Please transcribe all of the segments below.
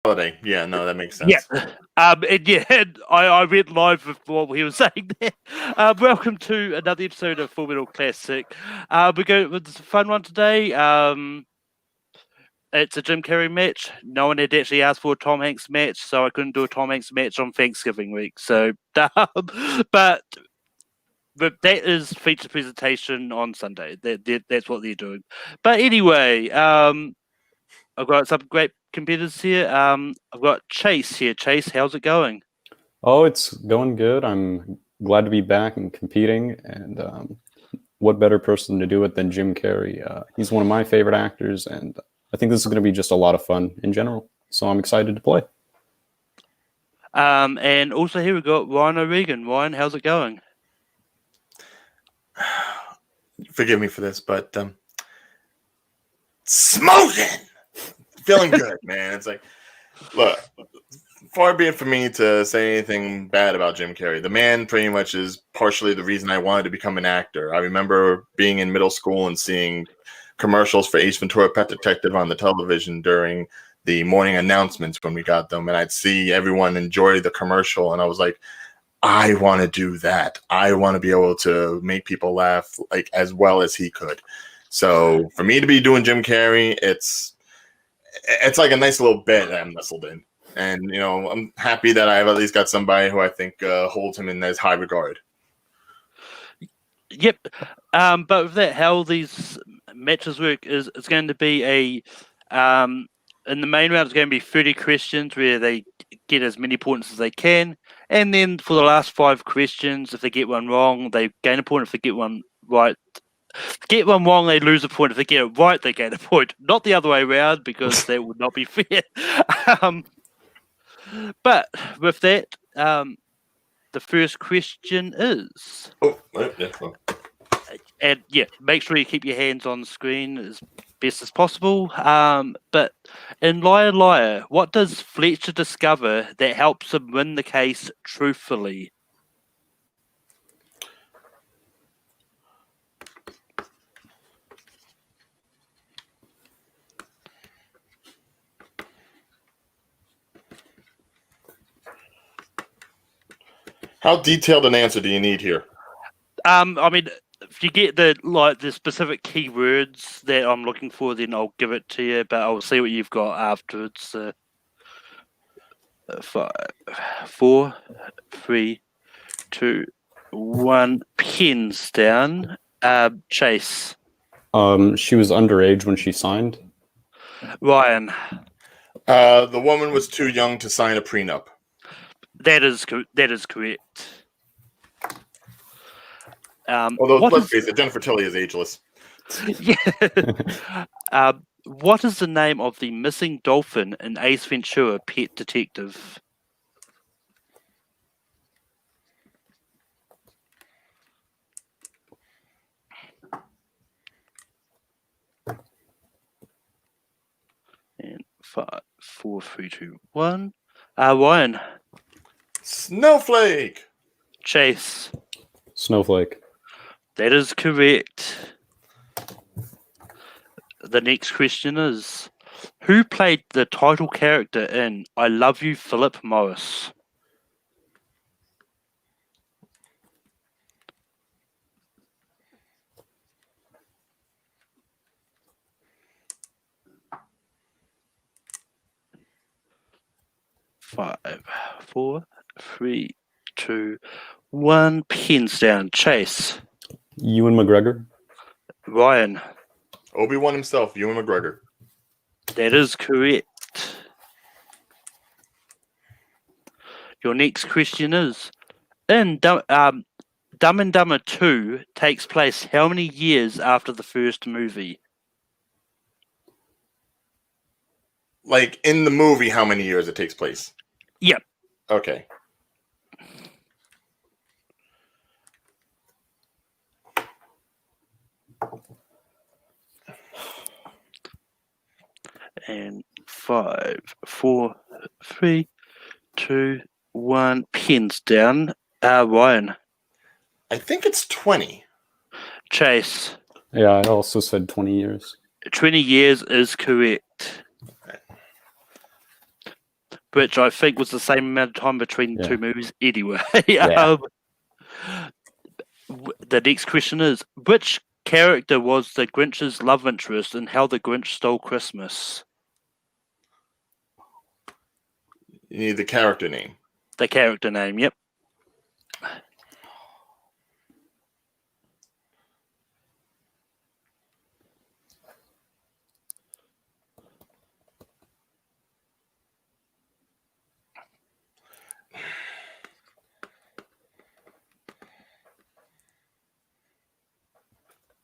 holiday. Yeah, no, that makes sense. Yeah. I went live with what he was saying there. Welcome to another episode of Full Metal Classic. We're going with a fun one today. It's a Jim Carrey match. No one had actually asked for a Tom Hanks match, so I couldn't do a Tom Hanks match on Thanksgiving week. So, but that is feature presentation on Sunday. That's what they're doing. But anyway, I've got some great competitors here. I've got Chase here. Chase, how's it going? Oh, it's going good. I'm glad to be back and competing. And what better person to do it than Jim Carrey? He's one of my favorite actors, and I think this is going to be just a lot of fun in general. So I'm excited to play. And also here we've got Ryan O'Regan. Ryan, how's it going? Forgive me for this, but smoking, feeling good, man. It's like, look, far be it for me to say anything bad about Jim Carrey. The man pretty much is partially the reason I wanted to become an actor. I remember being in middle school and seeing commercials for Ace Ventura: Pet Detective on the television during the morning announcements when we got them, and I'd see everyone enjoy the commercial, and I was like, I want to do that. I want to be able to make people laugh like as well as he could. So for me to be doing Jim Carrey, it's like a nice little bed that I'm nestled in. And, you know, I'm happy that I've at least got somebody who I think holds him in as high regard. Yep. But with that, how these matches work is it's going to be in the main round, it's going to be 30 questions where they get as many points as they can. And then for the last 5 questions, if they get one wrong, they gain a point. If they get one right, get one wrong, they lose a point. If they get it right, they gain a point. Not the other way around, because that would not be fair. But with that, the first question is... And yeah, make sure you keep your hands on the screen as best as possible. But in Liar Liar, what does Fletcher discover that helps him win the case truthfully? How detailed an answer do you need here? I mean, if you get the specific keywords that I'm looking for, then I'll give it to you. But I'll see what you've got afterwards. 5, 4, 3, 2, 1. Pens down. Chase. She was underage when she signed. Ryan. The woman was too young to sign a prenup. That is correct. Although, let's face it, Jennifer Tilly is ageless. Yeah. What is the name of the missing dolphin in Ace Ventura: Pet Detective? And 5, 4, 3, 2, 1. Ryan. Snowflake. Chase. Snowflake. That is correct. The next question is, who played the title character in I Love You, Philip Morris? Five, 4, 3, 2, 1. Pens down. Chase. Ewan McGregor. Ryan. Obi-Wan himself, Ewan McGregor. That is correct. Your next question is, in Dumb and Dumber 2 takes place how many years after the first movie? Like, in the movie, how many years it takes place? Yep. Okay. And 5, 4, 3, 2, 1. Pens down. Ryan. I think it's 20. Chase. Yeah, I also said 20 years. 20 years is correct. which I think was the same amount of time between the Yeah. two movies anyway. Yeah. The next question is, which character was the Grinch's love interest in How the Grinch Stole Christmas? You need the character name. The character name, yep.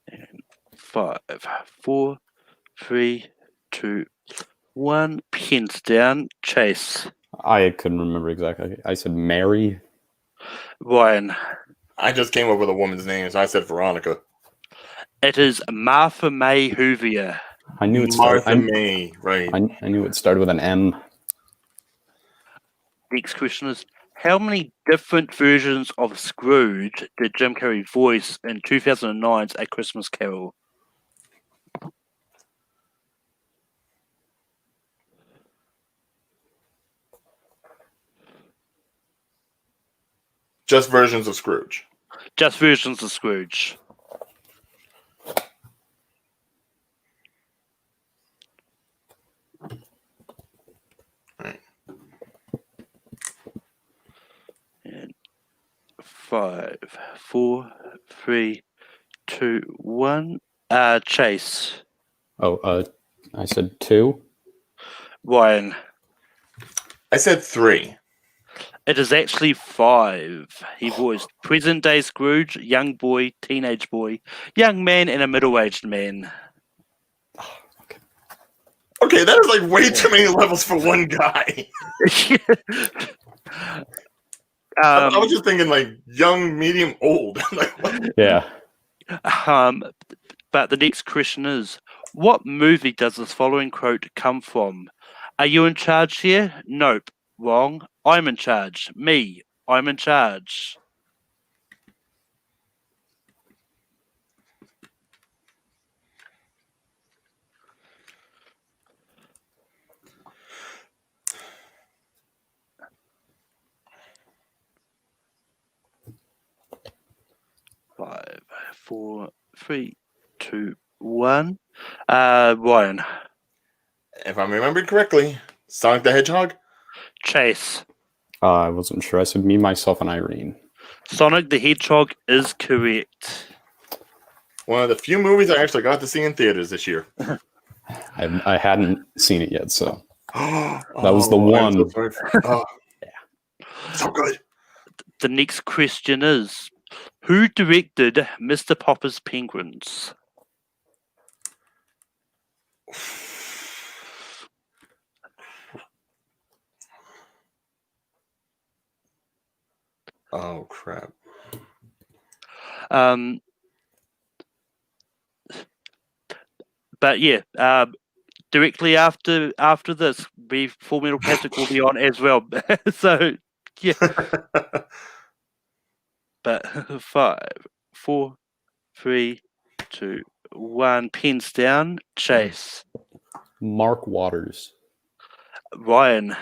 And 5, 4, 3, 2, 1. Pens down. Chase. I couldn't remember exactly. I said Mary. Ryan. I just came up with a woman's name, so I said Veronica. It is Martha May Hoover. I knew it Martha started. May, right? I knew it started with an M. Next question is, how many different versions of Scrooge did Jim Carrey voice in 2009's A Christmas Carol? Just versions of Scrooge. Just versions of Scrooge. Right. And 5, 4, 3, 2, 1. Chase. Oh, I said 2. Ryan. I said 3. It is actually 5. He voiced present day Scrooge, young boy, teenage boy, young man, and a middle-aged man. Okay, that is like way too many levels for one guy. I was just thinking like young, medium, old. Like, what? Yeah. But the next question is, what movie does this following quote come from? Are you in charge here? Nope. Wrong. I'm in charge. Me. I'm in charge. Five, 4, 3, 2, 1. Ryan. If I'm remembering correctly, Sonic the Hedgehog? Chase. I wasn't sure. I said Me, Myself, and Irene. Sonic the Hedgehog is correct. One of the few movies I actually got to see in theaters this year. I hadn't seen it yet, so That was the one. So good. The next question is, who directed Mr. Popper's Penguins? Oh crap. But yeah, directly after this, Full Metal Plastic will be on as well. So yeah. But 5, 4, 3, 2, 1. Pens down. Chase. Mark Waters. Ryan.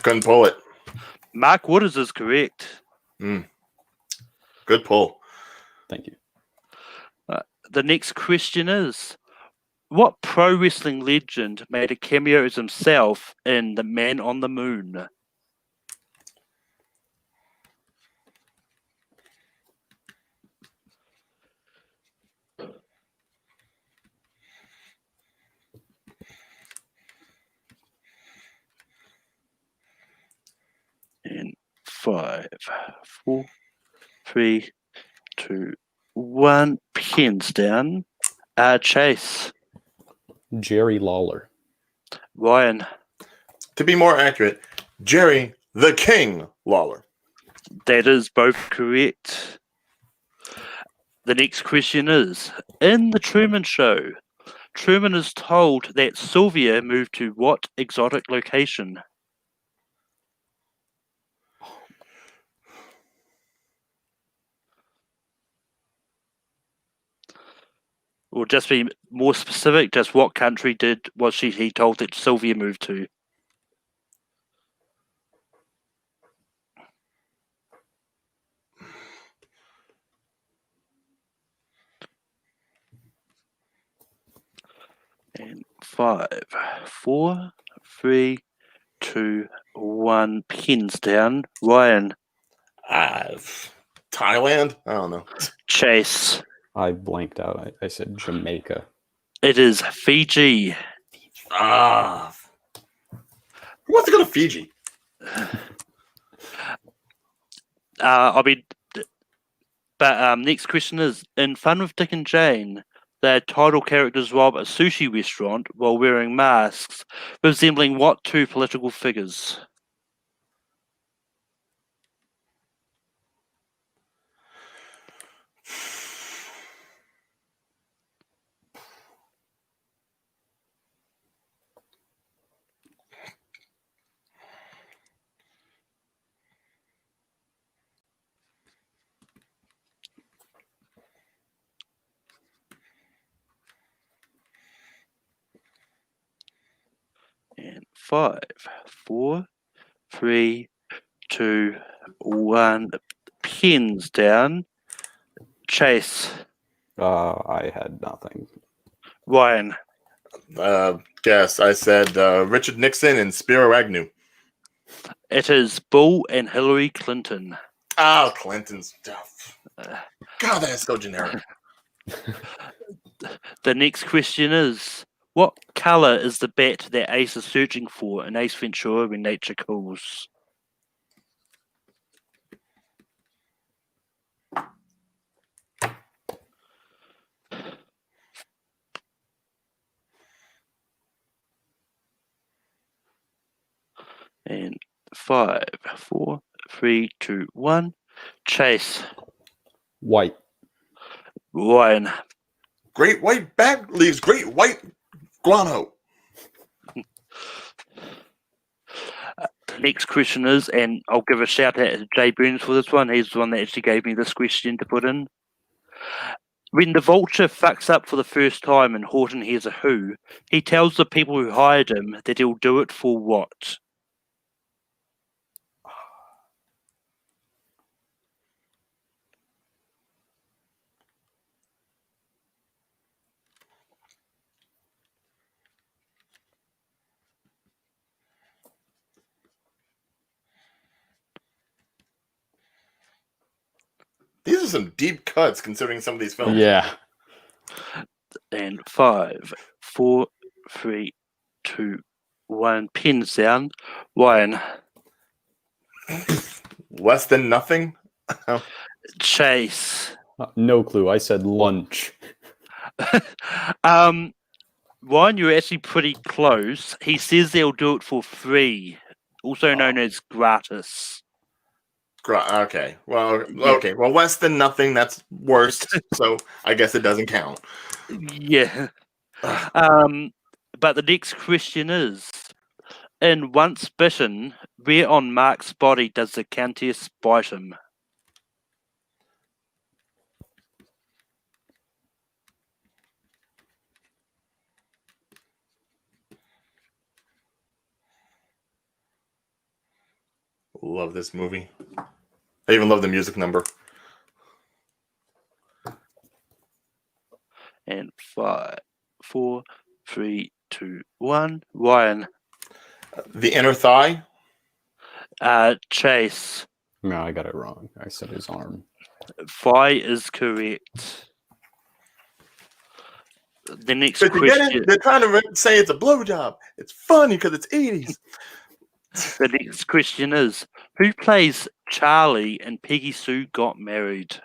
Couldn't pull it. Mark Waters is correct. Good pull. Thank you. The next question is, what pro wrestling legend made a cameo as himself in The Man on the Moon? In 5, 4, 3, 2, 1. Pens down. Chase. Jerry Lawler. Ryan. To be more accurate, Jerry the King Lawler. That is both correct. The next question is, in The Truman Show, Truman is told that Sylvia moved to what exotic location? Or just be more specific, just what country he told that Sylvia moved to? 5, 4, 3, 2, 1. Pins down. Ryan. Thailand? I don't know. Chase. I blanked out. I said Jamaica. It is Fiji. Who wants to go to Fiji? Next question is, in Fun with Dick and Jane, their title characters rob a sushi restaurant while wearing masks, resembling what two political figures? And 5, 4, 3, 2, 1. Pins down. Chase. I had nothing. Ryan. Guess I said Richard Nixon and Spiro Agnew. It is Bill and Hillary Clinton. Oh, Clinton's stuff. God, that is so generic. The next question is, what color is the bat that Ace is searching for in Ace Ventura when nature calls? And 5, 4, 3, 2, 1. Chase. White. Ryan. Great white bat leaves great white guano. The next question is, and I'll give a shout out to Jay Burns for this one. He's the one that actually gave me this question to put in. When the Vulture fucks up for the first time and Horton hears a who, he tells the people who hired him that he'll do it for what? These are some deep cuts considering some of these films. Yeah. And 5, 4, 3, 2, 1. Pins down. Ryan. Less than nothing? Chase. No clue. I said lunch. Ryan, you're actually pretty close. He says they'll do it for free, also known as gratis. Okay. Well, Yeah. okay. Well, less than nothing, that's worst. So I guess it doesn't count. Yeah. But the next question is, in Once Bitten, where on Mark's body does the Countess bite him? Love this movie. I even love the music number. And 5, 4, 3, 2, 1. Ryan. The inner thigh? Chase. No, I got it wrong. I said his arm. Phi is correct. The next But you get question. it? They're trying to say it's a blowjob. It's funny because it's 80s. The next question is, who plays Charlie and Peggy Sue Got Married?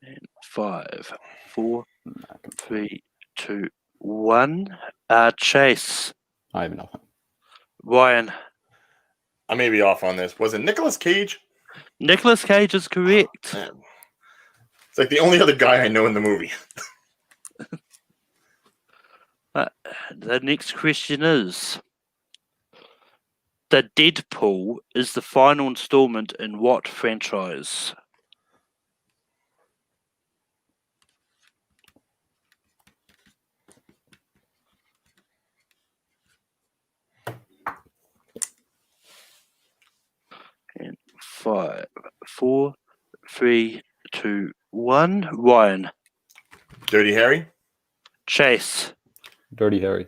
And 5, 4, 3, 2, 1. Chase. I have nothing. Ryan. I may be off on this. Was it Nicolas Cage? Nicolas Cage is correct. Man. It's like the only other guy I know in the movie. The next question is, the Deadpool is the final installment in what franchise? 5, 4, 3, 2, 1. Ryan. Dirty Harry. Chase. Dirty Harry.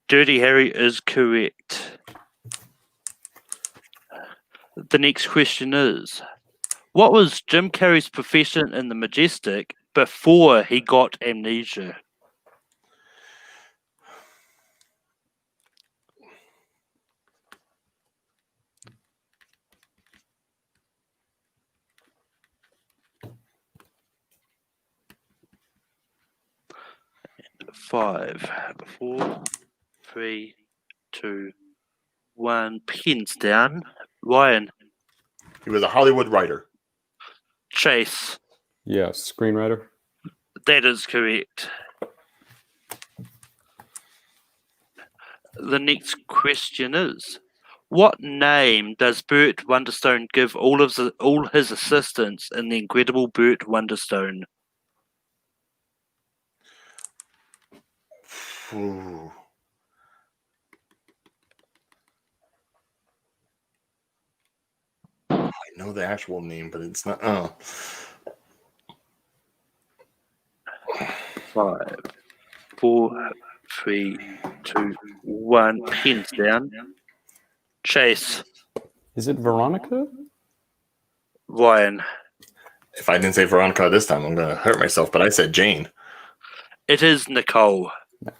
Dirty Harry is correct. The next question is, what was Jim Carrey's profession in The Majestic before he got amnesia? Five, 4, 3, 2, 1. Pins down. Ryan. He was a Hollywood writer. Chase. Yeah, screenwriter. That is correct. The next question is, what name does Burt Wonderstone give all his assistants in The Incredible Burt Wonderstone? Ooh. I know the actual name, but it's not. Oh. 5, 4, 3, 2, 1. Pins down. Chase. Is it Veronica? Ryan. If I didn't say Veronica this time, I'm gonna hurt myself. But I said Jane. It is Nicole.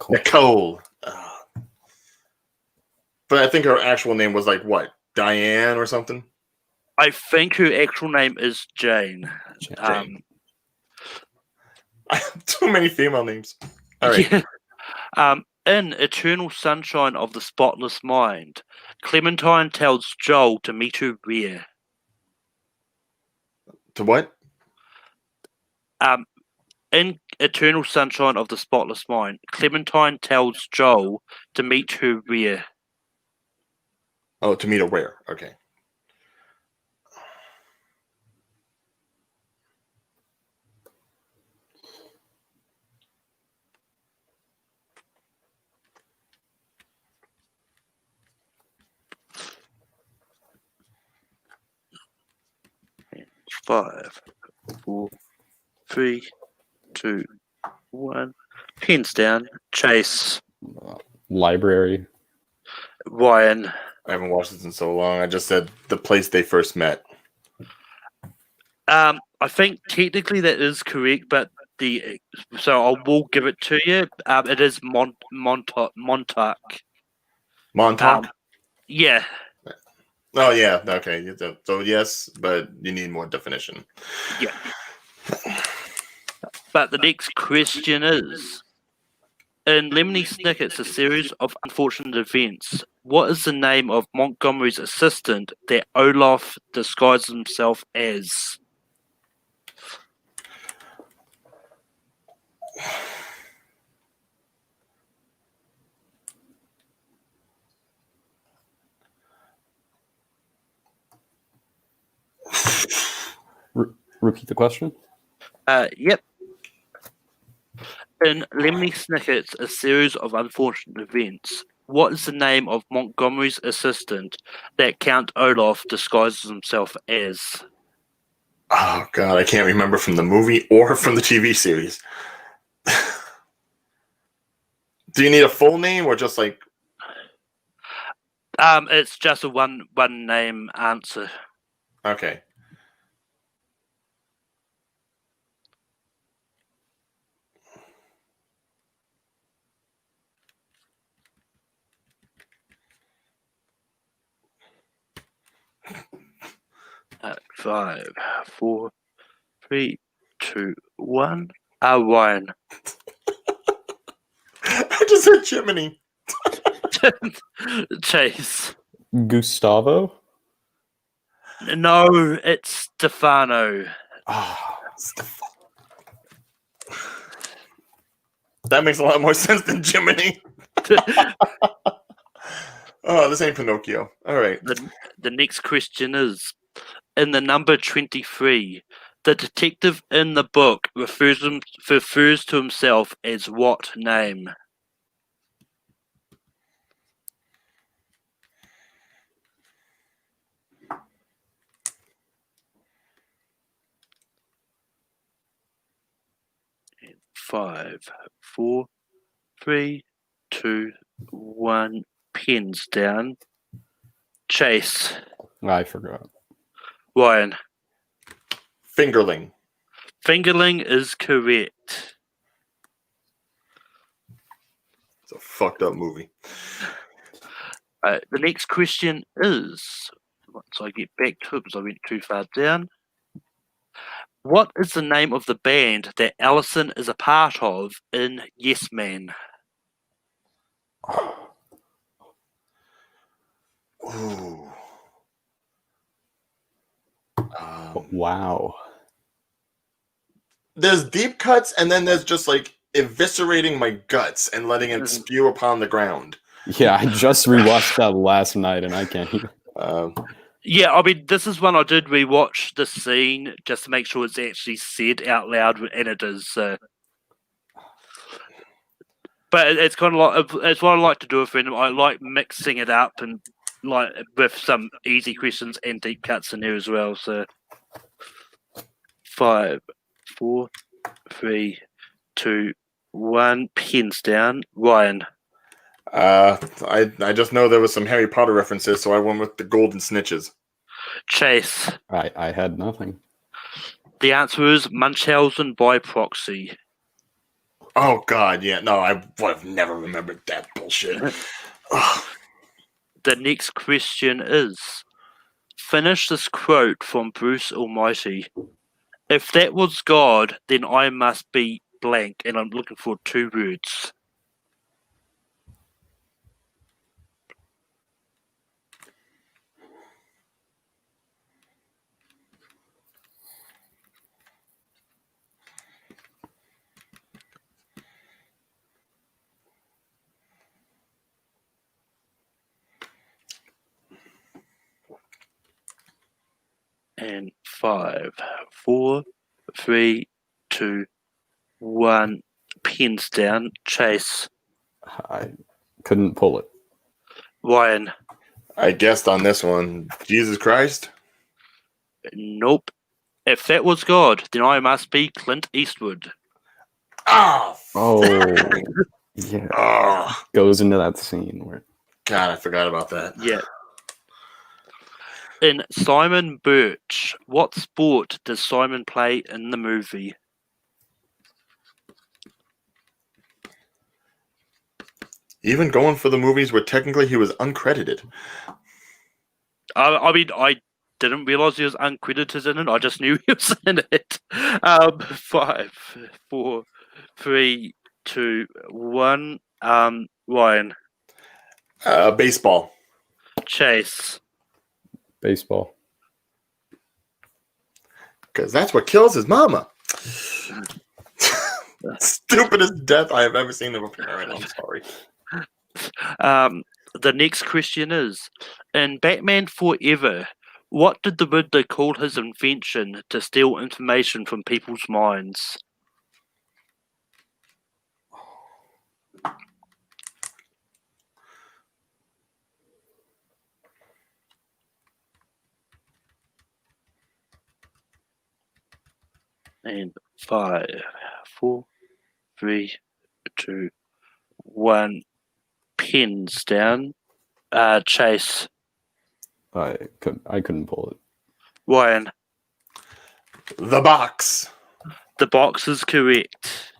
Nicole. But I think her actual name was like what? Diane or something? I think her actual name is Jane. Jane. I have too many female names. All right. Yeah. In Eternal Sunshine of the Spotless Mind, Clementine tells Joel to meet her where? To what? In Eternal Sunshine of the Spotless Mind, Clementine tells Joel to meet her where? Oh, to meet her where? Okay. Five, 4, 3, 2, 1. Pins down. Chase. Library. Ryan. I haven't watched this in so long. I just said the place they first met. I think technically that is correct, but so I will give it to you. It is Montauk. Montauk? Yeah. Oh, yeah. Okay. So, yes, but you need more definition. Yeah. But the next question is, in Lemony Snicket's A Series of Unfortunate Events, what is the name of Montgomery's assistant that Olaf disguises himself as? Repeat the question. Yep. In Lemony Snicket's A Series of Unfortunate Events, what is the name of Montgomery's assistant that Count Olaf disguises himself as? Oh, God. I can't remember from the movie or from the TV series. Do you need a full name or just like... It's just a one name answer. Okay. Five, 4, 3, 2, 1. Ryan. I just said Jiminy. Chase. Gustavo? No, it's Stefano. Oh, that makes a lot more sense than Jiminy. Oh, this ain't Pinocchio. All right. The next question is, in the number 23, the detective in the book refers to himself as what name? 5, 4, 3, 2, 1. Pins down. Chase. I forgot. Ryan. Fingerling. Fingerling is correct. It's a fucked up movie. The next question is, once I get back to it because I went too far down. What is the name of the band that Allison is a part of in Yes Man? Ooh. Wow. There's deep cuts, and then there's just like eviscerating my guts and letting it spew upon the ground. Yeah, I just rewatched that last night, and I can't even. Yeah, I mean, this is one I did rewatch the scene just to make sure it's actually said out loud, and it is. But it's kind of like it's what I like to do with random. I like mixing it up and like with some easy questions and deep cuts in there as well. So 5, 4, 3, 2, 1. Pens down. Ryan. I just know there was some Harry Potter references, so I went with the golden snitches. Chase. I had nothing. The answer is Munchausen by proxy. Oh God, yeah, no, I would have never remembered that bullshit. The next question is: finish this quote from Bruce Almighty. If that was God, then I must be blank, and I'm looking for 2 words. And 5, 4, 3, 2, 1. Pens down. Chase. I couldn't pull it. Ryan. I guessed on this one, Jesus Christ. Nope. If that was God, then I must be Clint Eastwood. Oh, Yeah. oh, Goes into that scene where. God, I forgot about that. Yeah. In Simon Birch, what sport does Simon play in the movie? Even going for the movies where technically he was uncredited. I mean, I didn't realize he was uncredited in it. I just knew he was in it. 5, 4, 3, 2, 1. Ryan. Baseball. Chase. Baseball. Because that's what kills his mama. Stupidest death I have ever seen of a parent. I'm sorry. The next question is: in Batman Forever, what did the Riddler call his invention to steal information from people's minds? And 5, 4, 3, 2, 1. Pens down. Chase. I couldn't pull it. Ryan. The box. The box is correct.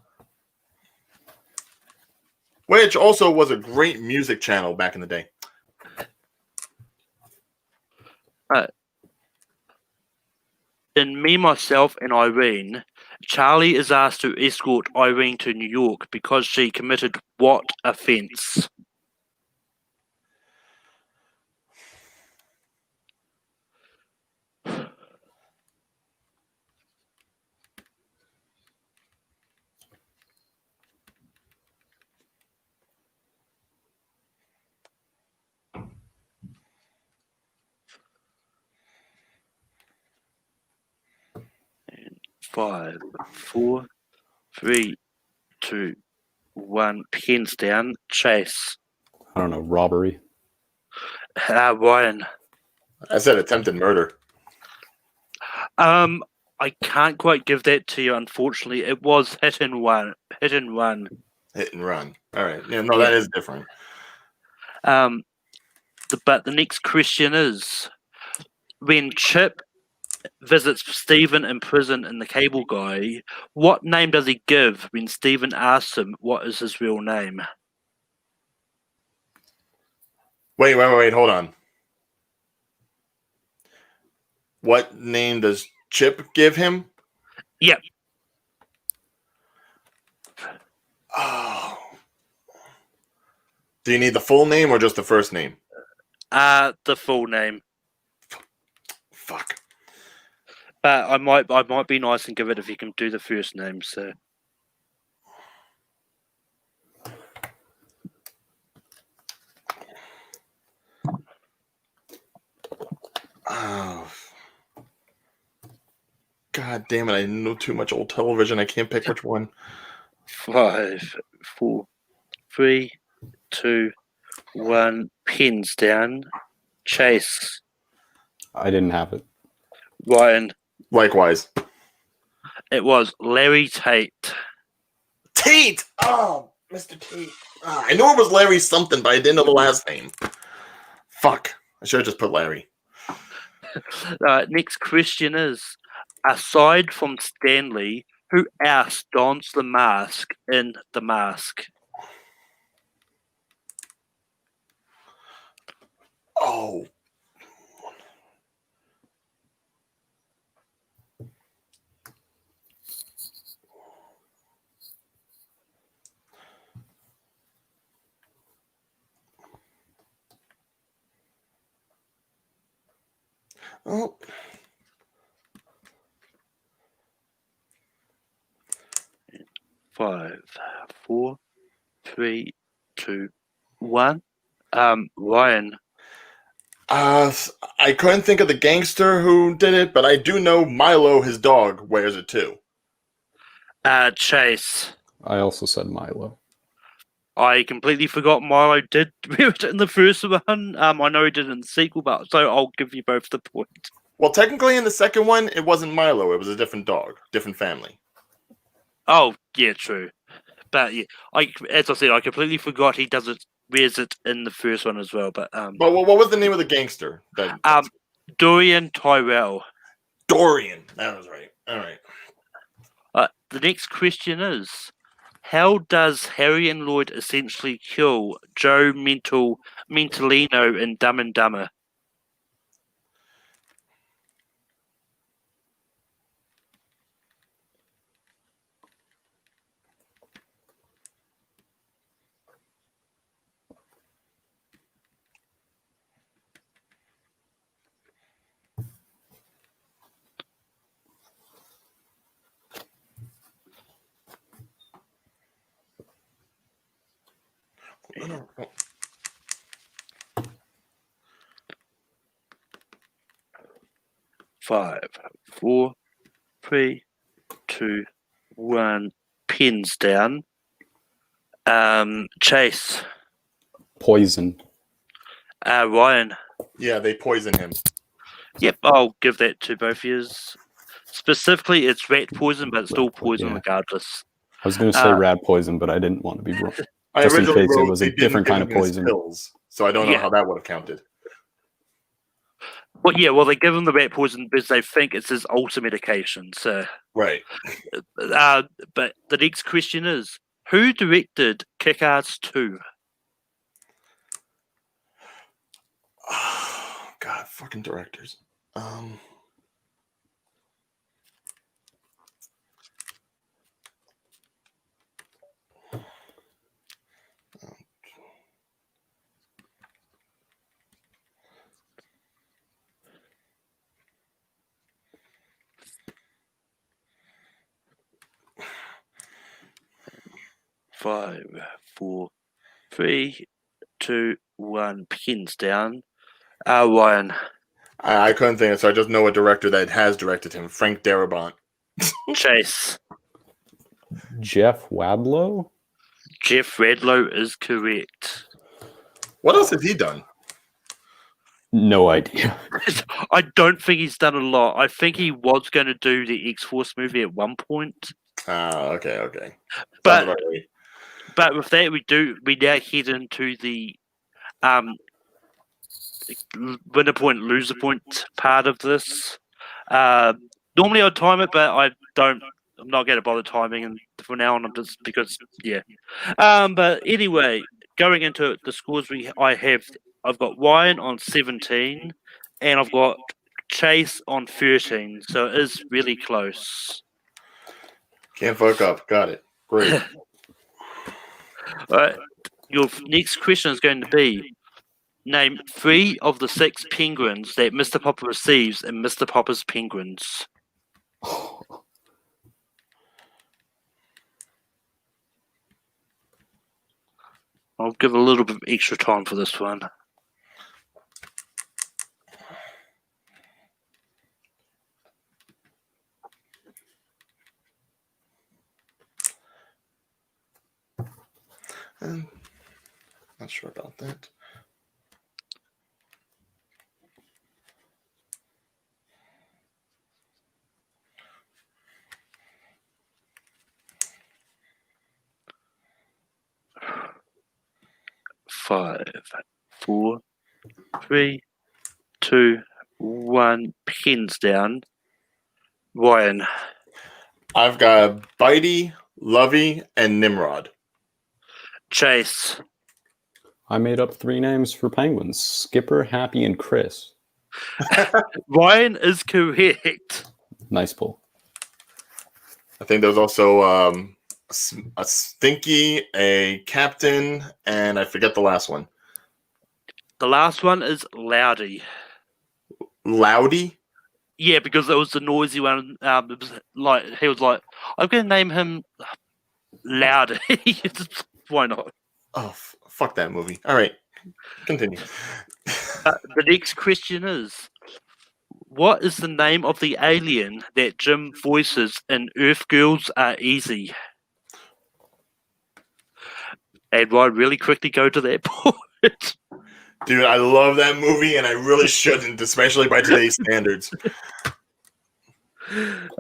Which also was a great music channel back in the day. In Me, Myself, and Irene, Charlie is asked to escort Irene to New York because she committed what offense? And 5, 4, 3, 2, 1. Pens down. Chase. I don't know. Robbery. Ryan. I said attempted murder. I can't quite give that to you, unfortunately. It was hit and run. Hit and run. Hit and run. All right. Yeah, no, Yeah. that is different. But the next question is: when Chip visits Stephen in prison in The Cable Guy, what name does he give when Stephen asks him what is his real name? Wait. Hold on. What name does Chip give him? Yep. Oh. Do you need the full name or just the first name? The full name. Fuck. But I might be nice and give it if you can do the first name. So Oh. God damn it! I know too much old television. I can't pick which one. 5, 4, 3, 2, 1. Pins down. Chase. I didn't have it. Ryan. Likewise. It was Larry Tate. Tate. Oh, Mr. Tate. I knew it was Larry something, but I didn't know the last name. Fuck. I should have just put Larry. Next question is: aside from Stanley, who else dons the mask in The Mask? Oh. Oh. 5, 4, 3, 2, 1. Ryan. I couldn't think of the gangster who did it, but I do know Milo, his dog, wears it too. Chase. I also said Milo. I completely forgot Milo did wear it in the first one. I know he did it in the sequel, but so I'll give you both the point. Well, technically, in the second one, it wasn't Milo. It was a different dog, different family. Oh, yeah, true. But yeah, as I said, I completely forgot he wears it in the first one as well. But But what was the name of the gangster? Dorian Tyrell. Dorian. That was right. All right. The next question is: how does Harry and Lloyd essentially kill Joe Mentalino in Dumb and Dumber? No. 5, 4, 3, 2, 1. Pins down. Chase. Poison. Ryan. Yeah, they poison him. Yep, I'll give that to both of you. Specifically, it's rat poison, but it's still poison Yeah. regardless. I was going to say rat poison, but I didn't want to be wrong. I Just in originally case it wrote was they a didn't different give kind of him his poison. pills, so I don't know how that would have counted. Well, they give him the rat poison because they think it's his ultimate medication. So, Right. but the next question is: who directed Kick-Ass 2? Oh, God, fucking directors. 5, 4, 3, 2, 1. Pins down. Ryan. I couldn't think of it, so I just know a director that has directed him, Frank Darabont. Chase. Jeff Wadlow? Jeff Redlow is correct. What else has he done? No idea. I don't think he's done a lot. I think he was going to do the X-Force movie at one point. Okay. Sounds But about right. but with that, we now head into the winner point, loser point part of this. Normally I'd time it, but I don't. I'm not going to bother timing, and from now on, I'm just because yeah. But anyway, going into the scores, I've got Ryan on 17, and I've got Chase on 13. So it is really close. Can't fuck up. Got it. Great. All right, your next question is going to be: name 3 of the 6 penguins that Mr. Popper receives in Mr. Popper's Penguins. I'll give a little bit of extra time for this one. Not sure about that. Five, 4, 3, 2, 1. Pins down. Ryan. I've got Bitey, Lovey, and Nimrod. Chase. I made up 3 names for penguins: Skipper, Happy, and Chris. Ryan is correct. Nice pull. I think there was also a Stinky, a Captain, and I forget the last one. The last one is Loudy. Loudy? Yeah, because it was the noisy one. It was like he was like, I'm going to name him Loudy. Why not? Oh, fuck that movie. All right, continue. The next question is: what is the name of the alien that Jim voices in Earth Girls Are Easy? And Ryan, really quickly go to that point. Dude, I love that movie, and I really shouldn't, especially by today's standards.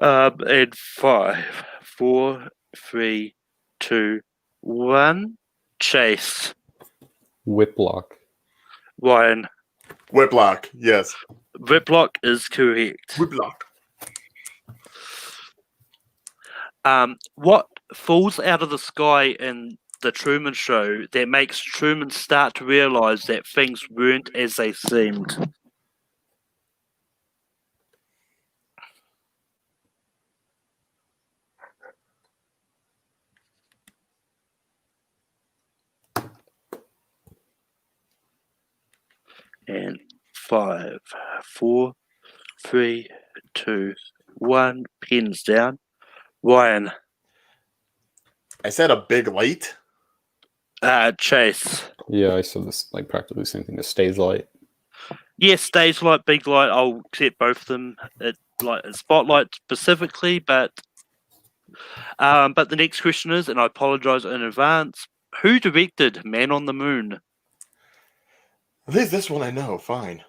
And 5, 4, 3, 2, 1. Chase. Whiplock. Ryan. Whiplock, yes. Whiplock is correct. Whiplock. What falls out of the sky in the Truman Show that makes Truman start to realize that things weren't as they seemed? And 5, 4, 3, 2, 1. Pins down. Ryan. I said a big light. Chase. Yeah, I said this like practically the same thing. It stays light. Yes, stage light, big light. I'll accept both of them. Like spotlight specifically, but the next question is, and I apologize in advance: who directed Man on the Moon? At least this one I know. Fine.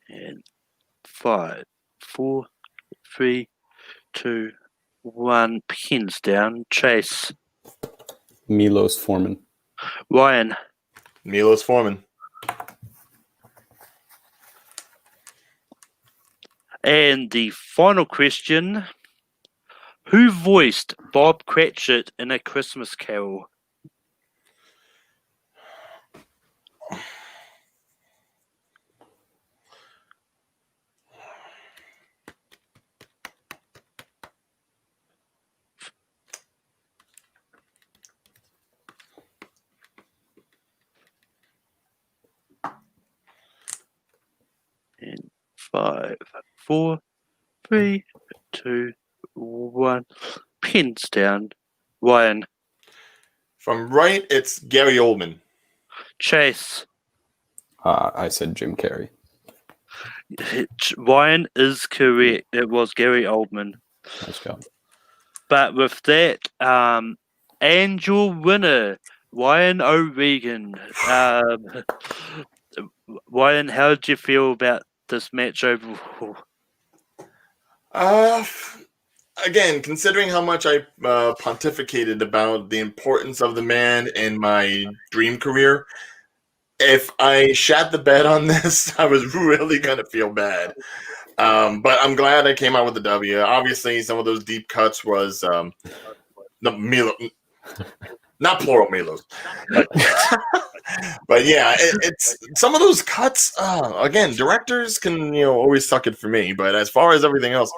And 5, 4, 3, 2, 1. Pins down. Chase. Milos Forman. Ryan. Milos Forman. And the final question: who voiced Bob Cratchit in A Christmas Carol? And 5, 4, 3, 2, 1. Pins down. Ryan. If I'm right, it's Gary Oldman. Chase. I said Jim Carrey. Ryan is correct. It was Gary Oldman. Nice job. but with that, and your winner, Ryan O'Regan. Ryan, how did you feel about this match overall? Again, considering how much I pontificated about the importance of the man in my dream career, if I shat the bed on this, I was really going to feel bad. But I'm glad I came out with the W. Obviously, some of those deep cuts was Milo, not plural Milos. But yeah, it's some of those cuts. Again, directors can always suck it for me. But as far as everything else,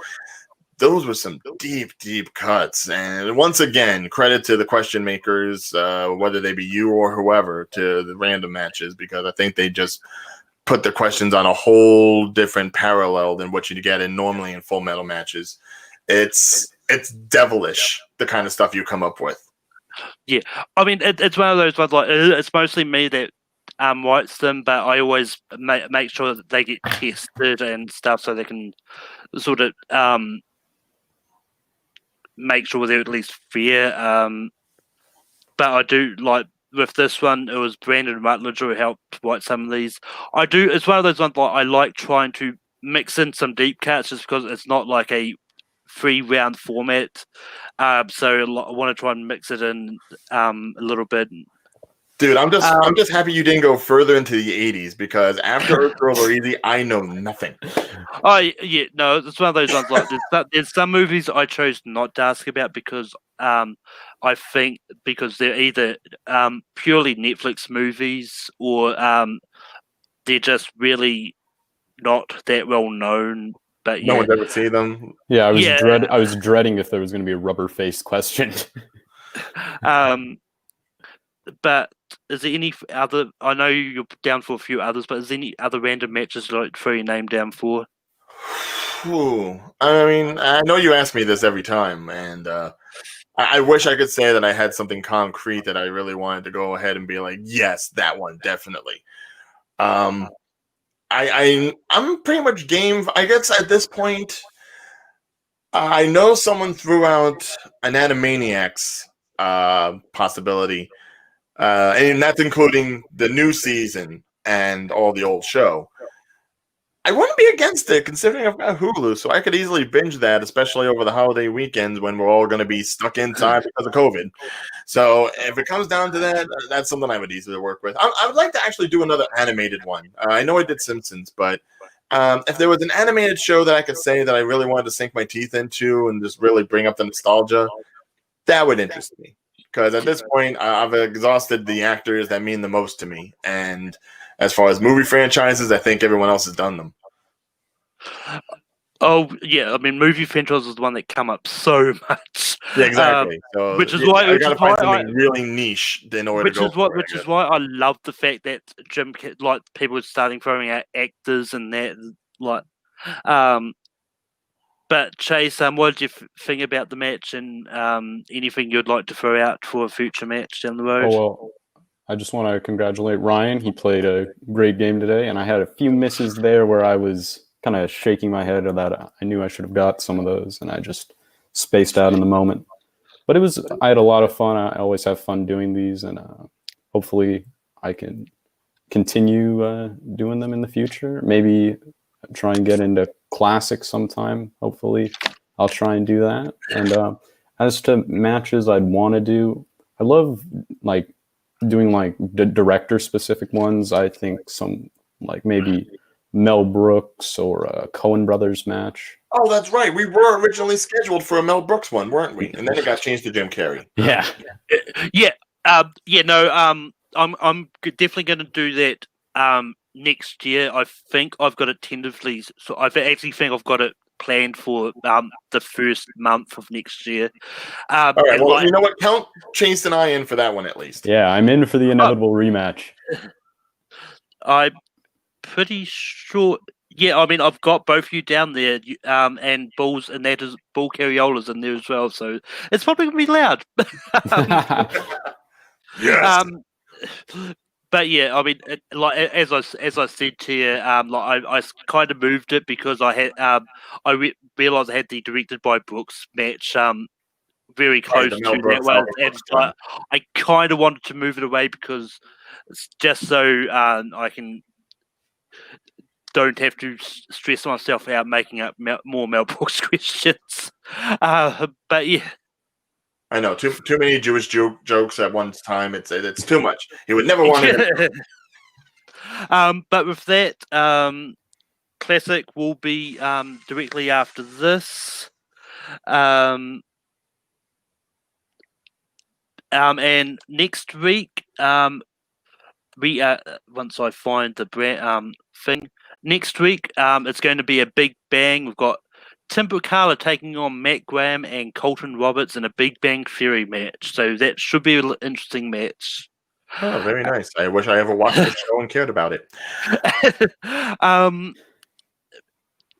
those were some deep cuts. And once again, credit to the question makers, whether they be you or whoever, to the random matches, because I think they just put the questions on a whole different parallel than what you get normally in Full Metal matches. It's devilish, the kind of stuff you come up with. Yeah, I mean, it's one of those ones, like, it's mostly me that writes them, but I always make sure that they get tested and stuff so they can sort of make sure they're at least fair. But I do like with this one, it was Brandon Rutledge who helped write some of these. It's one of those ones like I like trying to mix in some deep cuts just because it's not like a 3-round format. So I want to try and mix it in a little bit. Dude, I'm just happy you didn't go further into the 80s, because after Earth Girls Are Easy, I know nothing. Oh yeah, no, it's one of those ones. Like there's some movies I chose not to ask about because I think because they're either purely Netflix movies or they're just really not that well known. But yeah. No one's ever seen them. Yeah, I was dreading if there was going to be a rubber face question. But is there any other? I know you're down for a few others, but is there any other random matches you'd like to throw your name down for? Ooh, I mean, I know you ask me this every time, and I wish I could say that I had something concrete that I really wanted to go ahead and be like, yes, that one definitely. I'm pretty much game. I guess at this point, I know someone threw out an Animaniacs possibility, and that's including the new season and all the old show. I wouldn't be against it, considering I've got Hulu, so I could easily binge that, especially over the holiday weekends when we're all going to be stuck inside because of COVID. So if it comes down to that, that's something I would easily work with. I would like to actually do another animated one. I know I did Simpsons, but if there was an animated show that I could say that I really wanted to sink my teeth into and just really bring up the nostalgia, that would interest me. Because at this point, I've exhausted the actors that mean the most to me. And as far as movie franchises, I think everyone else has done them. Oh yeah, I mean, movie franchises is the one that come up so much. Yeah, exactly. So, which is why I got to find something really niche in order to go. Which is why I love the fact that like people are starting throwing out actors and that, like, But Chase, what did you think about the match, and anything you'd like to throw out for a future match down the road? Oh, well, I just want to congratulate Ryan. He played a great game today, and I had a few misses there where I was kind of shaking my head that I knew I should have got some of those, and I just spaced out in the moment. But I had a lot of fun. I always have fun doing these, and hopefully I can continue doing them in the future. Maybe try and get into classics sometime. Hopefully I'll try and do that. And as to matches I'd want to do, I love like doing like director specific ones. I think some like maybe Mel Brooks or a Coen Brothers match. Oh, that's right. We were originally scheduled for a Mel Brooks one, weren't we? And then it got changed to Jim Carrey. Yeah. I'm definitely going to do that next year. I think I've got it tentatively. So I actually think I've got it planned for the first month of next year. All right. Well, you know what? Count Chase and I in for that one at least. Yeah, I'm in for the inevitable rematch. I'm pretty sure. Yeah, I mean, I've got both of you down there, and Bulls, and that is Bull Carriola's in there as well. So it's probably gonna be loud. Yes. But yeah, I mean, as I said to you, I kind of moved it because I had I realized I had the directed by Brooks match very close the to Mel that Brooks, one, Albert and Brooks one. I kind of wanted to move it away because it's just so I can don't have to stress myself out making up more Mel Brooks questions. But yeah. I know too many Jewish jokes at one time. It's too much. He would never want it. But with that, classic will be directly after this. And next week, we once I find the brand thing next week, it's going to be a big bang. We've got Tim Buchala taking on Matt Graham and Colton Roberts in a Big Bang Theory match. So that should be an interesting match. Oh, very nice. I wish I ever watched the show and cared about it.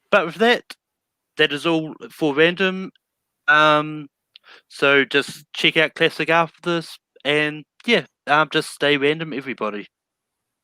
But with that is all for random. So just check out Classic after this, and yeah, just stay random, everybody.